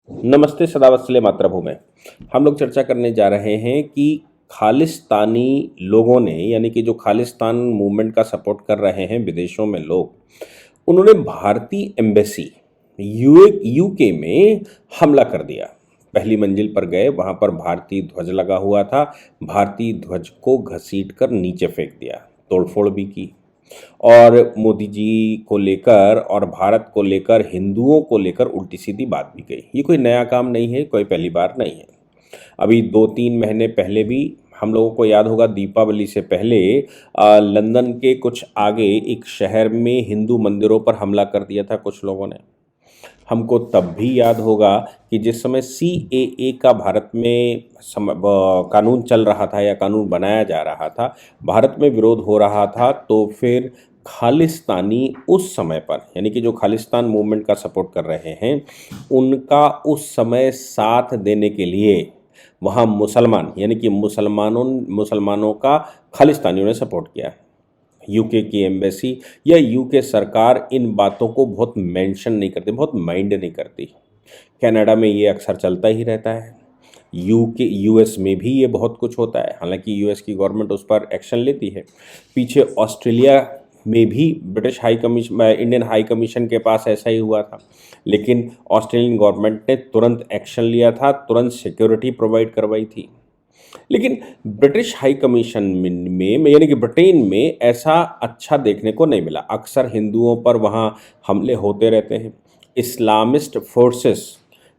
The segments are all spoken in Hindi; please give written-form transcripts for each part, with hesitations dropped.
नमस्ते सदावत्सले मातृभूमि। हम लोग चर्चा करने जा रहे हैं कि खालिस्तानी लोगों ने यानी कि जो खालिस्तान मूवमेंट का सपोर्ट कर रहे हैं विदेशों में लोग, उन्होंने भारतीय एम्बेसी यूके में हमला कर दिया। पहली मंजिल पर गए, वहां पर भारतीय ध्वज लगा हुआ था। भारतीय ध्वज को घसीटकर नीचे फेंक दिया, तोड़फोड़ भी की और मोदी जी को लेकर और भारत को लेकर, हिंदुओं को लेकर उल्टी सीधी बात भी कही। ये कोई नया काम नहीं है, कोई पहली बार नहीं है। अभी 2-3 महीने पहले भी हम लोगों को याद होगा, दीपावली से पहले लंदन के कुछ आगे एक शहर में हिंदू मंदिरों पर हमला कर दिया था कुछ लोगों ने। हमको तब भी याद होगा कि जिस समय CAA का भारत में कानून चल रहा था या कानून बनाया जा रहा था, भारत में विरोध हो रहा था, तो फिर खालिस्तानी उस समय पर यानी कि जो खालिस्तान मूवमेंट का सपोर्ट कर रहे हैं, उनका उस समय साथ देने के लिए वहाँ मुसलमान यानी कि मुसलमानों का खालिस्तानियों ने सपोर्ट किया। यूके की एम्बेसी या यूके सरकार इन बातों को बहुत मेंशन नहीं करती, बहुत माइंड नहीं करती। कनाडा में ये अक्सर चलता ही रहता है, यूएस में भी ये बहुत कुछ होता है, हालांकि यूएस की गवर्नमेंट उस पर एक्शन लेती है। पीछे ऑस्ट्रेलिया में भी इंडियन हाई कमीशन के पास ऐसा ही हुआ था, लेकिन ऑस्ट्रेलियन गवर्नमेंट ने तुरंत एक्शन लिया था, तुरंत सिक्योरिटी प्रोवाइड करवाई थी। लेकिन ब्रिटिश हाई कमीशन में यानी कि ब्रिटेन में ऐसा अच्छा देखने को नहीं मिला। अक्सर हिंदुओं पर वहाँ हमले होते रहते हैं। इस्लामिस्ट फोर्सेस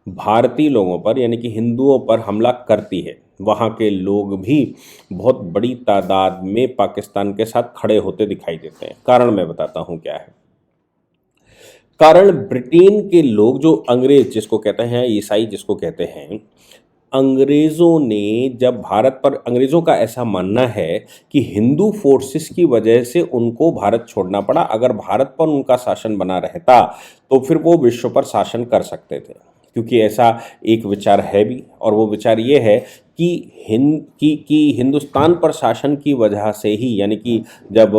भारतीय लोगों पर यानी कि हिंदुओं पर हमला करती है। वहाँ के लोग भी बहुत बड़ी तादाद में पाकिस्तान के साथ खड़े होते दिखाई देते हैं। कारण मैं बताता हूँ क्या है। कारण ब्रिटेन के लोग, जो अंग्रेज जिसको कहते हैं, ईसाई जिसको कहते हैं, अंग्रेज़ों ने जब भारत पर, अंग्रेज़ों का ऐसा मानना है कि हिंदू फोर्सेस की वजह से उनको भारत छोड़ना पड़ा। अगर भारत पर उनका शासन बना रहता तो फिर वो विश्व पर शासन कर सकते थे, क्योंकि ऐसा एक विचार है भी। और वो विचार ये है कि हिंदुस्तान पर शासन की वजह से ही, यानी कि जब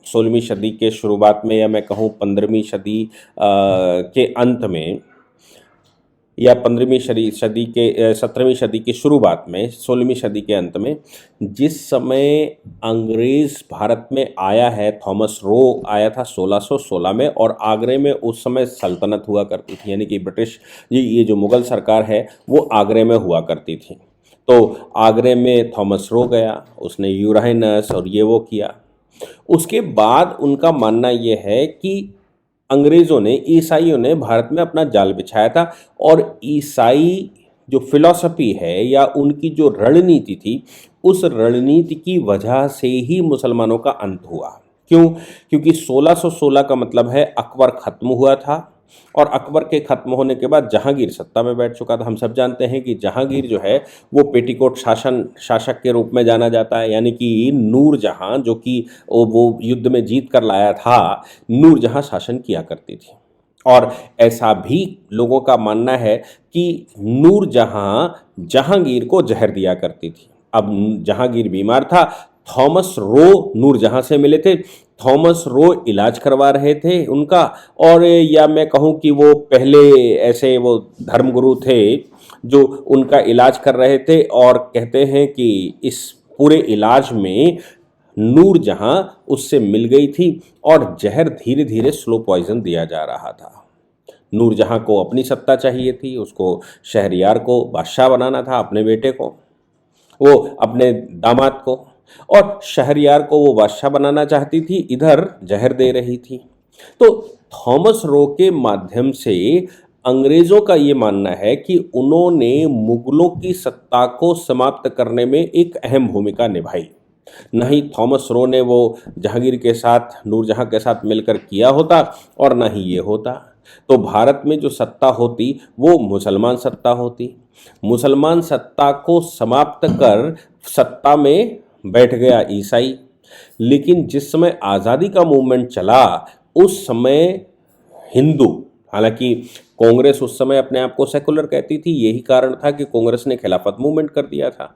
16वीं सदी के शुरुआत में, या मैं कहूँ 15वीं सदी के अंत में, या 15वीं सदी के 17वीं सदी की शुरुआत में, 16वीं सदी के अंत में, जिस समय अंग्रेज़ भारत में आया है, थॉमस रो आया था 1616 में, और आगरे में उस समय सल्तनत हुआ करती थी, यानी कि ब्रिटिश ये जो मुग़ल सरकार है वो आगरे में हुआ करती थी। तो आगरे में थॉमस रो गया, उसने यूराइनस और ये वो किया। उसके बाद उनका मानना ये है कि अंग्रेज़ों ने, ईसाइयों ने भारत में अपना जाल बिछाया था, और ईसाई जो फिलॉसफी है या उनकी जो रणनीति थी, उस रणनीति की वजह से ही मुसलमानों का अंत हुआ। क्यों? क्योंकि 1616 का मतलब है अकबर ख़त्म हुआ था, और अकबर के ख़त्म होने के बाद जहांगीर सत्ता में बैठ चुका था। हम सब जानते हैं कि जहांगीर जो है वो पेटीकोट शासक के रूप में जाना जाता है, यानी कि नूरजहां, जो कि वो युद्ध में जीत कर लाया था, नूरजहां शासन किया करती थी। और ऐसा भी लोगों का मानना है कि नूरजहां जहांगीर को जहर दिया करती थी। अब जहांगीर बीमार था, थॉमस रो नूरजहां से मिले थे, थॉमस रो इलाज करवा रहे थे उनका, और या मैं कहूँ कि वो पहले ऐसे वो धर्मगुरु थे जो उनका इलाज कर रहे थे, और कहते हैं कि इस पूरे इलाज में नूरजहां उससे मिल गई थी, और जहर धीरे धीरे स्लो पॉइजन दिया जा रहा था। नूरजहां को अपनी सत्ता चाहिए थी, उसको शहरयार को बादशाह बनाना था, अपने बेटे को, वो अपने दामाद को, और शहरयार को वो बादशाह बनाना चाहती थी, इधर जहर दे रही थी। तो थॉमस रो के माध्यम से अंग्रेज़ों का ये मानना है कि उन्होंने मुगलों की सत्ता को समाप्त करने में एक अहम भूमिका निभाई। नहीं थॉमस रो ने वो जहांगीर के साथ, नूरजहां के साथ मिलकर किया होता, और ना ही ये होता, तो भारत में जो सत्ता होती वो मुसलमान सत्ता होती। मुसलमान सत्ता को समाप्त कर सत्ता में बैठ गया ईसाई। लेकिन जिस समय आज़ादी का मूवमेंट चला, उस समय हिंदू, हालांकि कांग्रेस उस समय अपने आप को सेकुलर कहती थी, यही कारण था कि कांग्रेस ने खिलाफत मूवमेंट कर दिया था।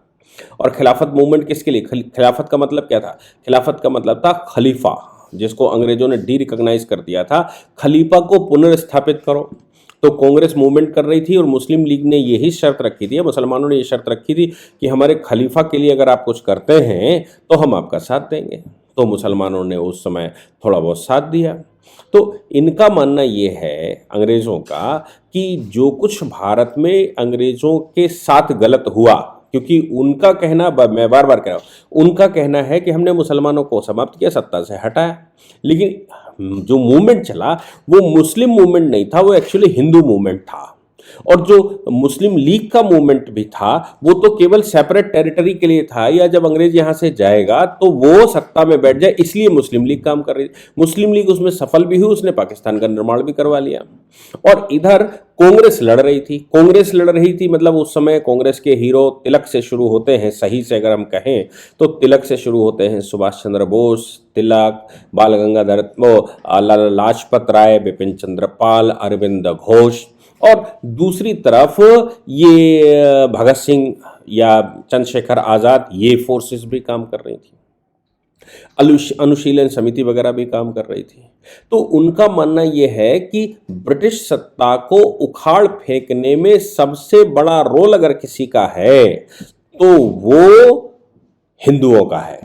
और खिलाफत मूवमेंट किसके लिए? खिलाफत का मतलब क्या था? खिलाफत का मतलब था खलीफा, जिसको अंग्रेजों ने डी रिकॉग्नाइज कर दिया था। खलीफा को पुनर्स्थापित करो, तो कांग्रेस मूवमेंट कर रही थी और मुस्लिम लीग ने यही शर्त रखी थी, मुसलमानों ने ये शर्त रखी थी कि हमारे खलीफा के लिए अगर आप कुछ करते हैं तो हम आपका साथ देंगे। तो मुसलमानों ने उस समय थोड़ा बहुत साथ दिया। तो इनका मानना ये है अंग्रेज़ों का कि जो कुछ भारत में अंग्रेज़ों के साथ गलत हुआ, क्योंकि उनका कहना, मैं बार बार कह रहा हूँ, उनका कहना है कि हमने मुसलमानों को समाप्त किया, सत्ता से हटाया, लेकिन जो मूवमेंट चला वो मुस्लिम मूवमेंट नहीं था, वो एक्चुअली हिंदू मूवमेंट था। और जो मुस्लिम लीग का मूवमेंट भी था वो तो केवल सेपरेट टेरिटरी के लिए था, या जब अंग्रेज यहां से जाएगा तो वो सत्ता में बैठ जाए, इसलिए मुस्लिम लीग काम कर रही थी। मुस्लिम लीग उसमें सफल भी हुई, उसने पाकिस्तान का निर्माण भी करवा लिया। और इधर कांग्रेस लड़ रही थी, मतलब उस समय कांग्रेस के हीरो तिलक से शुरू होते हैं, सही से अगर हम कहें तो तिलक से शुरू होते हैं, सुभाष चंद्र बोस, तिलक, बाल गंगाधर, लाला लाजपत राय, बिपिन चंद्र पाल, अरविंद घोष, और दूसरी तरफ ये भगत सिंह या चंद्रशेखर आज़ाद, ये फोर्सेस भी काम कर रही थी, अनुशीलन समिति वगैरह भी काम कर रही थी। तो उनका मानना यह है कि ब्रिटिश सत्ता को उखाड़ फेंकने में सबसे बड़ा रोल अगर किसी का है तो वो हिंदुओं का है,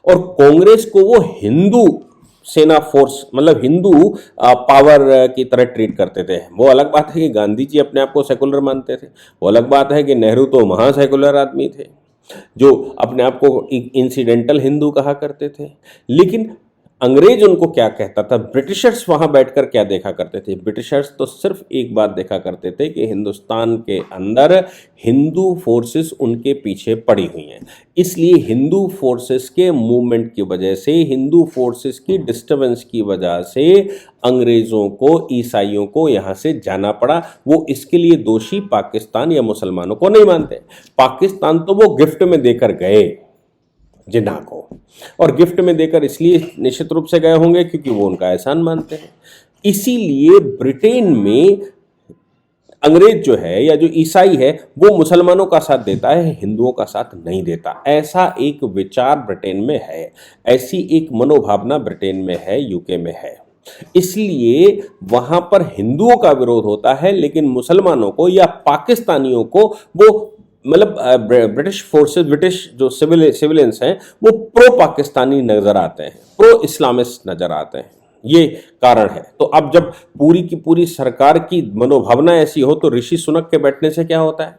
और कांग्रेस को वो हिंदू सेना फोर्स, मतलब हिंदू पावर की तरह ट्रीट करते थे। वो अलग बात है कि गांधी जी अपने आप को सेकुलर मानते थे, वो अलग बात है कि नेहरू तो महा सेकुलर आदमी थे जो अपने आप को इंसिडेंटल हिंदू कहा करते थे। लेकिन अंग्रेज उनको क्या कहता था, ब्रिटिशर्स वहां बैठकर क्या देखा करते थे, ब्रिटिशर्स तो सिर्फ एक बात देखा करते थे कि हिंदुस्तान के अंदर हिंदू फोर्सेस उनके पीछे पड़ी हुई हैं, इसलिए हिंदू फोर्सेस के मूवमेंट की वजह से, हिंदू फोर्सेस की डिस्टर्बेंस की वजह से अंग्रेजों को, ईसाइयों को यहां से जाना पड़ा। वो इसके लिए दोषी पाकिस्तान या मुसलमानों को नहीं मानते, पाकिस्तान तो वो गिफ्ट में देकर गए जिन्ना को, और गिफ्ट में देकर इसलिए निश्चित रूप से गए होंगे क्योंकि वो उनका एहसान मानते हैं। इसीलिए ब्रिटेन में अंग्रेज जो है या जो ईसाई है वो मुसलमानों का साथ देता है, हिंदुओं का साथ नहीं देता। ऐसा एक विचार ब्रिटेन में है, ऐसी एक मनोभावना ब्रिटेन में है, यूके में है। इसलिए वहां पर हिंदुओं का विरोध होता है, लेकिन मुसलमानों को या पाकिस्तानियों को वो, मतलब ब्रिटिश फोर्सेस, ब्रिटिश जो सिविलियंस हैं वो प्रो पाकिस्तानी नजर आते हैं, प्रो इस्लामिस्ट नजर आते हैं, ये कारण है। तो अब जब पूरी की पूरी सरकार की मनोभावना ऐसी हो तो ऋषि सुनक के बैठने से क्या होता है?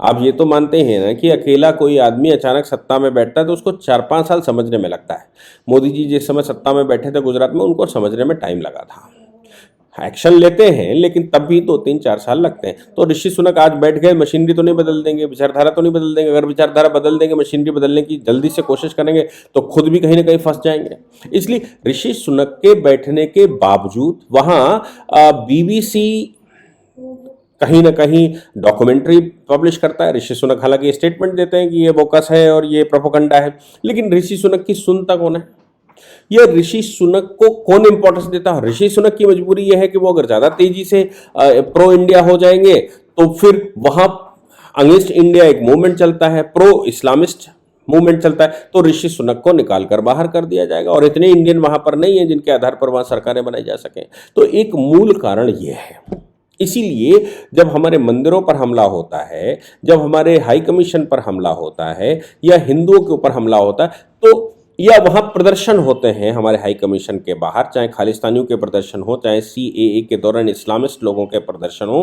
आप ये तो मानते हैं ना कि अकेला कोई आदमी अचानक सत्ता में बैठता है तो उसको 4-5 साल समझने में लगता है। मोदी जी जिस समय सत्ता में बैठे थे गुजरात में, उनको समझने में टाइम लगा था। एक्शन लेते हैं लेकिन तब भी 2-3-4 साल लगते हैं। तो ऋषि सुनक आज बैठ गए, मशीनरी तो नहीं बदल देंगे, विचारधारा तो नहीं बदल देंगे। अगर विचारधारा बदल देंगे, मशीनरी बदलने की जल्दी से कोशिश करेंगे तो खुद भी कहीं ना कहीं फंस जाएंगे। इसलिए ऋषि सुनक के बैठने के बावजूद वहां BBC कहीं ना कहीं डॉक्यूमेंट्री पब्लिश करता है। ऋषि सुनक हालांकि स्टेटमेंट देते हैं कि ये बोकस है और ये प्रोपोगंडा है, लेकिन ऋषि सुनक की सुनता कौन है? ये ऋषि सुनक को कौन इंपॉर्टेंस देता है? ऋषि सुनक की मजबूरी यह है कि वो अगर ज्यादा तेजी से प्रो इंडिया हो जाएंगे तो फिर वहां अगेंस्ट इंडिया एक मूवमेंट चलता है, प्रो इस्लामिस्ट मूवमेंट चलता है, तो ऋषि सुनक को निकाल कर बाहर कर दिया जाएगा। और इतने इंडियन वहां पर नहीं है जिनके आधार पर वहां सरकारें बनाई जा सकें। तो एक मूल कारण यह है। इसीलिए जब हमारे मंदिरों पर हमला होता है, जब हमारे हाई कमीशन पर हमला होता है, या हिंदुओं के ऊपर हमला होता है, तो या वहां प्रदर्शन होते हैं हमारे हाई कमीशन के बाहर, चाहे खालिस्तानियों के प्रदर्शन हो, चाहे CAA के दौरान इस्लामिस्ट लोगों के प्रदर्शन हो,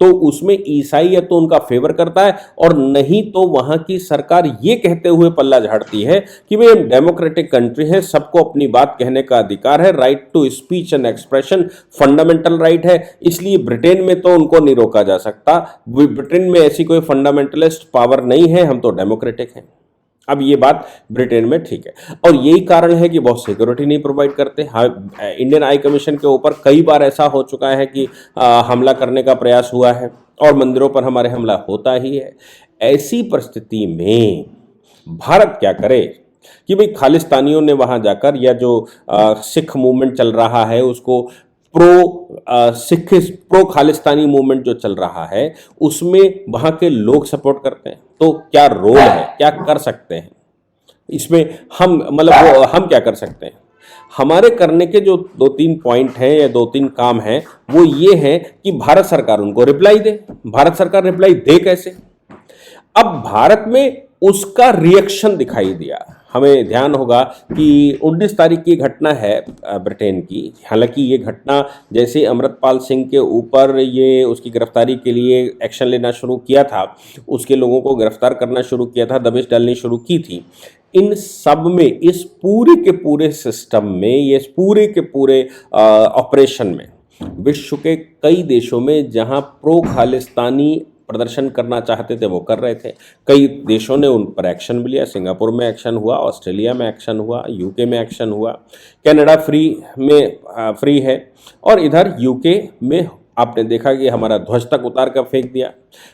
तो उसमें ईसाई या तो उनका फेवर करता है, और नहीं तो वहां की सरकार ये कहते हुए पल्ला झाड़ती है कि भाई हम डेमोक्रेटिक कंट्री है, सबको अपनी बात कहने का अधिकार है, right to speech and expression fundamental right है, इसलिए ब्रिटेन में तो उनको नहीं रोका जा सकता, ब्रिटेन में ऐसी कोई फंडामेंटलिस्ट पावर नहीं है, हम तो डेमोक्रेटिक हैं। अब ये बात ब्रिटेन में ठीक है, और यही कारण है कि बहुत सिक्योरिटी नहीं प्रोवाइड करते। हाँ, इंडियन हाई कमीशन के ऊपर कई बार ऐसा हो चुका है कि हमला करने का प्रयास हुआ है, और मंदिरों पर हमारे हमला होता ही है। ऐसी परिस्थिति में भारत क्या करे कि भाई खालिस्तानियों ने वहां जाकर, या जो सिख मूवमेंट चल रहा है उसको प्रो खालिस्तानी मूवमेंट जो चल रहा है उसमें वहां के लोग सपोर्ट करते हैं, तो क्या रोल है, क्या कर सकते हैं इसमें हम, मतलब हम क्या कर सकते हैं? हमारे करने के जो 2-3 पॉइंट हैं या 2-3 काम हैं, वो ये हैं कि भारत सरकार उनको रिप्लाई दे। भारत सरकार रिप्लाई दे कैसे? अब भारत में उसका रिएक्शन दिखाई दिया। हमें ध्यान होगा कि 19 तारीख की घटना है ब्रिटेन की। हालांकि ये घटना जैसे अमृतपाल सिंह के ऊपर ये उसकी गिरफ्तारी के लिए एक्शन लेना शुरू किया था, उसके लोगों को गिरफ्तार करना शुरू किया था, दबिश डालनी शुरू की थी, इन सब में, इस पूरे के पूरे सिस्टम में, ये इस पूरे के पूरे ऑपरेशन में विश्व के कई देशों में जहां प्रो खालिस्तानी प्रदर्शन करना चाहते थे वो कर रहे थे। कई देशों ने उन पर एक्शन भी लिया। सिंगापुर में एक्शन हुआ, ऑस्ट्रेलिया में एक्शन हुआ, यूके में एक्शन हुआ, कनाडा फ्री है, और इधर यूके में आपने देखा कि हमारा ध्वज तक उतार कर फेंक दिया।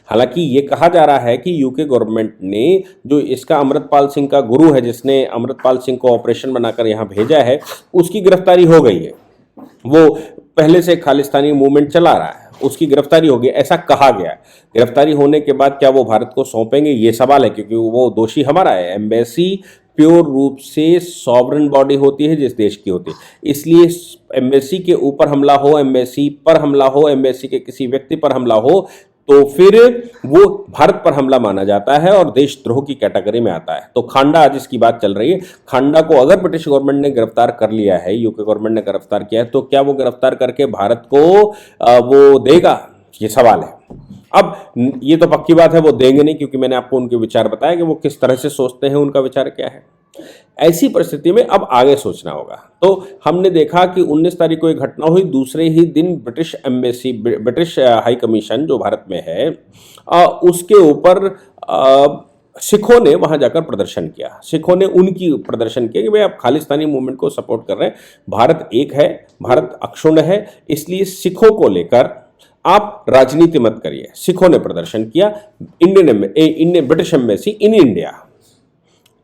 हालांकि ये कहा जा रहा है कि यूके गवर्नमेंट ने जो इसका अमृतपाल सिंह का गुरु है, जिसने अमृतपाल सिंह को ऑपरेशन बनाकर यहाँ भेजा है, उसकी गिरफ्तारी हो गई है। वो पहले से खालिस्तानी मूवमेंट चला रहा है, उसकी गिरफ्तारी हो गई, ऐसा कहा गया। गिरफ्तारी होने के बाद क्या वो भारत को सौंपेंगे, ये सवाल है, क्योंकि वो दोषी हमारा है। एम्बेसी प्योर रूप से सॉवरेन बॉडी होती है जिस देश की होती है, इसलिए एम्बेसी के ऊपर हमला हो, एम्बेसी पर हमला हो, एम्बेसी के किसी व्यक्ति पर हमला हो, तो फिर वो भारत पर हमला माना जाता है और देशद्रोह की कैटेगरी में आता है। तो खांडा, आज इसकी बात चल रही है, खांडा को अगर ब्रिटिश गवर्नमेंट ने गिरफ्तार कर लिया है, यूके गवर्नमेंट ने गिरफ्तार किया है, तो क्या वो गिरफ्तार करके भारत को वो देगा, ये सवाल है। अब ये तो पक्की बात है वो देंगे नहीं, क्योंकि मैंने आपको उनके विचार बताया कि वो किस तरह से सोचते हैं, उनका विचार क्या है। ऐसी परिस्थिति में अब आगे सोचना होगा। तो हमने देखा कि 19 तारीख को एक घटना हुई, दूसरे ही दिन ब्रिटिश हाई कमीशन जो भारत में है, उसके ऊपर सिखों ने वहां जाकर प्रदर्शन किया। सिखों ने उनकी प्रदर्शन किया कि भाई आप खालिस्तानी मूवमेंट को सपोर्ट कर रहे हैं, भारत एक है, भारत अक्षुण्ण है, इसलिए सिखों को लेकर आप राजनीति मत करिए। सिखों ने प्रदर्शन किया। ब्रिटिश एम्बेसी इन इंडिया,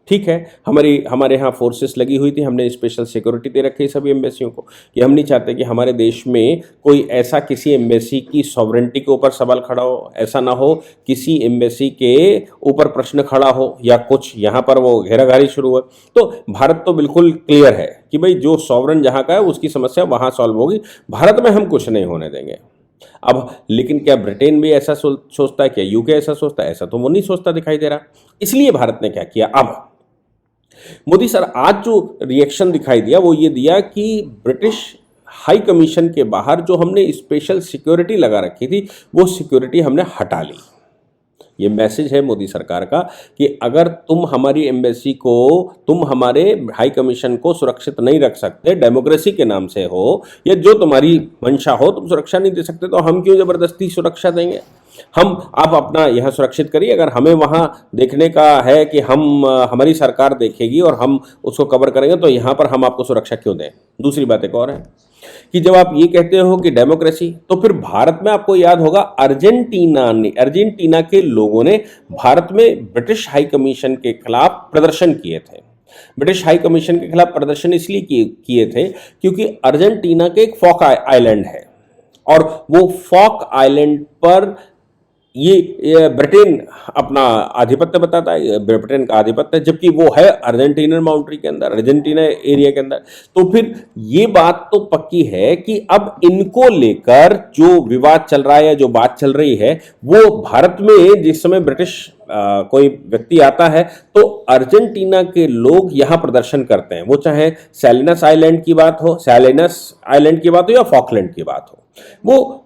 ठीक है, हमारे यहाँ फोर्सेस लगी हुई थी, हमने स्पेशल सिक्योरिटी दे रखी है सभी एम्बेसियों को, कि हम नहीं चाहते कि हमारे देश में कोई ऐसा किसी एम्बेसी की सॉवरेंटी के ऊपर सवाल खड़ा हो, ऐसा ना हो किसी एम्बेसी के ऊपर प्रश्न खड़ा हो या कुछ यहाँ पर वो घेराघारी शुरू हो। तो भारत तो बिल्कुल क्लियर है कि भाई जो सॉवरेन जहाँ का है उसकी समस्या वहाँ सॉल्व होगी, भारत में हम कुछ नहीं होने देंगे। अब लेकिन क्या ब्रिटेन भी ऐसा सोचता है, क्या यूके ऐसा सोचता है? ऐसा तो वो नहीं सोचता दिखाई दे रहा। इसलिए भारत ने क्या किया, अब मोदी सर आज जो रिएक्शन दिखाई दिया वो ये दिया कि ब्रिटिश हाई कमीशन के बाहर जो हमने स्पेशल सिक्योरिटी लगा रखी थी वो सिक्योरिटी हमने हटा ली। ये मैसेज है मोदी सरकार का कि अगर तुम हमारी एम्बेसी को, तुम हमारे हाई कमीशन को सुरक्षित नहीं रख सकते, डेमोक्रेसी के नाम से हो या जो तुम्हारी मंशा हो, तुम सुरक्षा नहीं दे सकते, तो हम क्यों जबरदस्ती सुरक्षा देंगे? आप अपना यहाँ सुरक्षित करिए। अगर हमें वहाँ देखने का है कि हमारी सरकार देखेगी और हम उसको कवर करेंगे, तो यहाँ पर हम आपको सुरक्षा क्यों दें? दूसरी बात एक और है कि जब आप ये कहते हो कि डेमोक्रेसी, तो फिर भारत में आपको याद होगा अर्जेंटीना के लोगों ने भारत में ब्रिटिश हाई कमीशन के खिलाफ प्रदर्शन किए थे। ब्रिटिश हाई कमीशन के खिलाफ प्रदर्शन इसलिए किए थे क्योंकि अर्जेंटीना के एक फॉक आइलैंड है और वो फॉक आइलैंड पर ये ब्रिटेन अपना आधिपत्य बताता है, ब्रिटेन का आधिपत्य है, जबकि वो है अर्जेंटीना बाउंड्री के अंदर, अर्जेंटीना एरिया के अंदर। तो फिर ये बात तो पक्की है कि अब इनको लेकर जो विवाद चल रहा है या जो बात चल रही है, वो भारत में जिस समय ब्रिटिश कोई व्यक्ति आता है तो अर्जेंटीना के लोग यहाँ प्रदर्शन करते हैं, वो चाहे सैलिनस आइलैंड की बात हो, या फॉकलैंड की बात हो, वो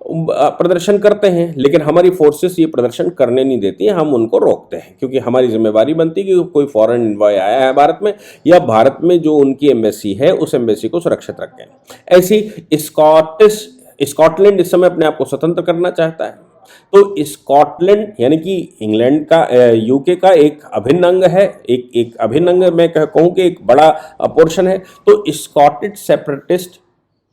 प्रदर्शन करते हैं। लेकिन हमारी फोर्सेस ये प्रदर्शन करने नहीं देती हैं, हम उनको रोकते हैं, क्योंकि हमारी जिम्मेवारी बनती है कि कोई फॉरेन एनवॉय आया है भारत में या भारत में जो उनकी एम्बेसी है उस एम्बेसी को सुरक्षित रखें। ऐसी स्कॉटलैंड इस समय अपने आप को स्वतंत्र करना चाहता है, तो स्कॉटलैंड यानी कि इंग्लैंड का, यूके का एक अभिन्न अंग है, एक अभिन्न अंग, मैं कहूँ कि एक बड़ा पोर्शन है। तो स्कॉटिश सेपरेटिस्ट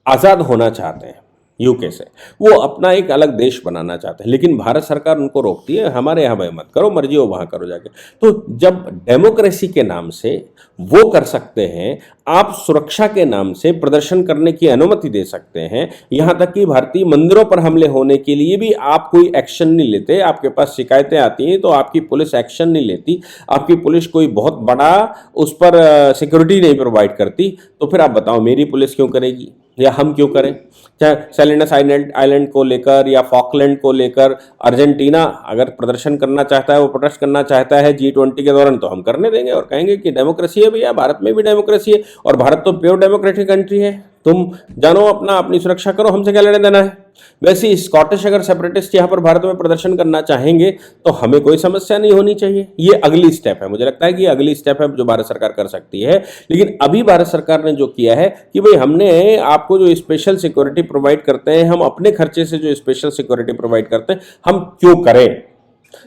आज़ाद होना चाहते हैं, यूके से। वो अपना एक अलग देश बनाना चाहते हैं, लेकिन भारत सरकार उनको रोकती है, हमारे यहाँ भाई मत करो, मर्जी हो वहाँ करो जाके। तो जब डेमोक्रेसी के नाम से वो कर सकते हैं, आप सुरक्षा के नाम से प्रदर्शन करने की अनुमति दे सकते हैं, यहाँ तक कि भारतीय मंदिरों पर हमले होने के लिए भी आप कोई एक्शन नहीं लेते। आपके पास शिकायतें आती हैं तो आपकी पुलिस एक्शन नहीं लेती, आपकी पुलिस कोई बहुत बड़ा उस पर सिक्योरिटी नहीं प्रोवाइड करती, तो फिर आप बताओ मेरी पुलिस क्यों करेगी या हम क्यों करें? चाहे सेलेनस आइलैंड को लेकर या फॉकलैंड को लेकर अर्जेंटीना अगर प्रदर्शन करना चाहता है, वो प्रोटेस्ट करना चाहता है G20 के दौरान, तो हम करने देंगे और कहेंगे कि डेमोक्रेसी है भैया, भारत में भी डेमोक्रेसी है और भारत तो प्योर डेमोक्रेटिक कंट्री है, तुम जानो अपनी सुरक्षा करो, हमसे क्या लेने देना है। वैसे ही स्कॉटिश अगर सेपरेटिस्ट यहाँ पर भारत में प्रदर्शन करना चाहेंगे तो हमें कोई समस्या नहीं होनी चाहिए। ये अगली स्टेप है, मुझे लगता है कि ये अगली स्टेप है जो भारत सरकार कर सकती है। लेकिन अभी भारत सरकार ने जो किया है कि भाई हमने आपको जो स्पेशल सिक्योरिटी प्रोवाइड करते हैं, हम अपने खर्चे से जो स्पेशल सिक्योरिटी प्रोवाइड करते हैं, हम क्यों करें?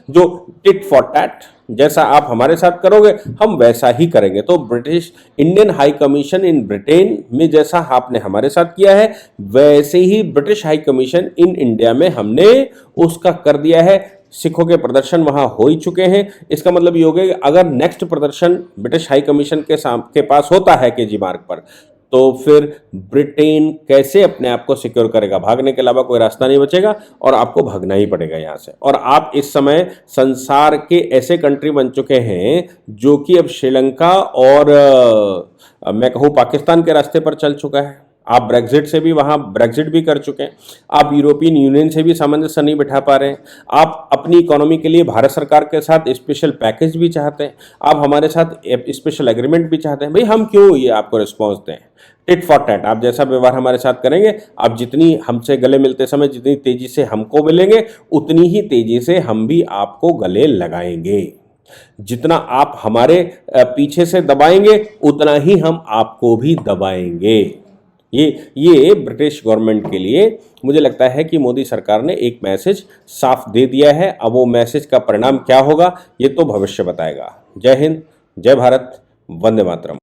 जो टिट फॉर टैट, जैसा आप हमारे साथ करोगे हम वैसा ही करेंगे। तो British Indian high commission in Britain में जैसा आपने हमारे साथ किया है, वैसे ही British high commission in India में हमने उसका कर दिया है। सिखों के प्रदर्शन वहां हो ही चुके हैं। इसका मतलब ये हो गया कि अगर नेक्स्ट प्रदर्शन ब्रिटिश हाई कमीशन के पास होता है केजी मार्ग पर, तो फिर ब्रिटेन कैसे अपने आप को सिक्योर करेगा? भागने के अलावा कोई रास्ता नहीं बचेगा और आपको भागना ही पड़ेगा यहाँ से। और आप इस समय संसार के ऐसे कंट्री बन चुके हैं जो कि अब श्रीलंका और मैं कहूँ पाकिस्तान के रास्ते पर चल चुका है। आप ब्रेग्जिट से भी वहाँ ब्रेग्जिट भी कर चुके हैं, आप यूरोपियन यूनियन से भी सामंजस्य नहीं बिठा पा रहे हैं, आप अपनी इकोनॉमी के लिए भारत सरकार के साथ स्पेशल पैकेज भी चाहते हैं, आप हमारे साथ स्पेशल एग्रीमेंट भी चाहते हैं। भाई हम क्यों ये आपको रिस्पॉन्स दें? टिट फॉर टैट, आप जैसा व्यवहार हमारे साथ करेंगे, आप जितनी हमसे गले मिलते समय जितनी तेजी से हमको मिलेंगे, उतनी ही तेजी से हम भी आपको गले लगाएंगे। जितना आप हमारे पीछे से दबाएंगे उतना ही हम आपको भी दबाएंगे। ये ब्रिटिश गवर्नमेंट के लिए मुझे लगता है कि मोदी सरकार ने एक मैसेज साफ दे दिया है। अब वो मैसेज का परिणाम क्या होगा ये तो भविष्य बताएगा। जय हिंद, जय भारत, वंदे मातरम।